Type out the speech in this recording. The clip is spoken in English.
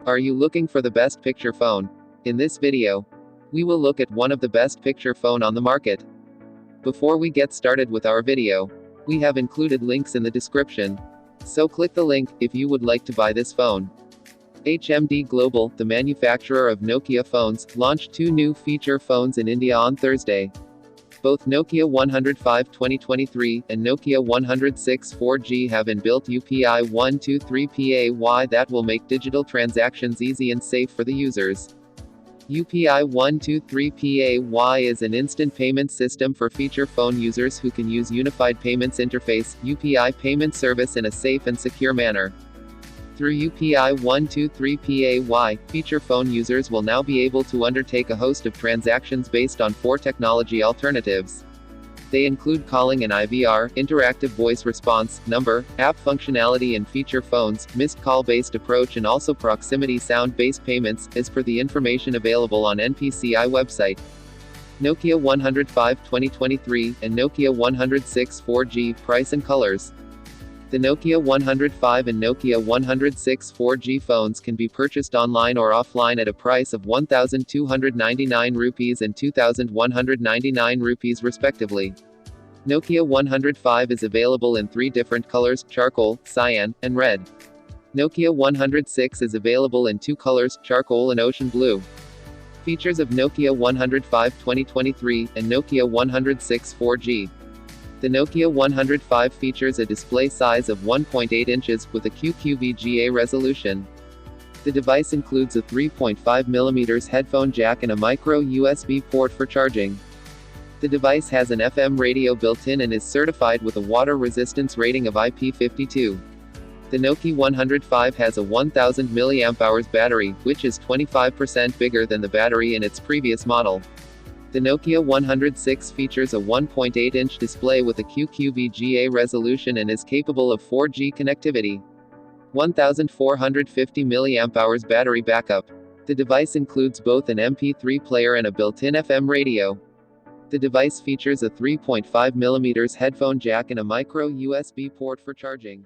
Are you looking for the best picture phone? In this video, we will look at one of the best picture phone on the market. Before we get started with our video, we have included links in the description. So click the link if you would like to buy this phone. HMD Global, the manufacturer of Nokia phones, launched two new feature phones in India on Thursday. Both Nokia 105 2023 and Nokia 106 4G have inbuilt UPI 123 PAY that will make digital transactions easy and safe for the users. UPI 123 PAY is an instant payment system for feature phone users who can use Unified Payments Interface (UPI) payment service in a safe and secure manner. Through UPI 123 PAY, feature phone users will now be able to undertake a host of transactions based on four technology alternatives. They include calling and IVR, interactive voice response, number, app functionality in feature phones, missed call-based approach and also proximity sound-based payments, as per the information available on NPCI website. Nokia 105 2023 and Nokia 106 4G price and colors. The Nokia 105 and Nokia 106 4G phones can be purchased online or offline at a price of 1,299 rupees and 2,199 rupees respectively. Nokia 105 is available in three different colors: charcoal, cyan, and red. Nokia 106 is available in two colors: charcoal and ocean blue. Features of Nokia 105 2023 and Nokia 106 4G. The Nokia 105 features a display size of 1.8 inches, with a QQVGA resolution. The device includes a 3.5mm headphone jack and a micro USB port for charging. The device has an FM radio built in and is certified with a water resistance rating of IP52. The Nokia 105 has a 1000 mAh battery, which is 25% bigger than the battery in its previous model. The Nokia 106 features a 1.8-inch display with a QQVGA resolution and is capable of 4G connectivity. 1450 mAh battery backup. The device includes both an MP3 player and a built-in FM radio. The device features a 3.5mm headphone jack and a micro USB port for charging.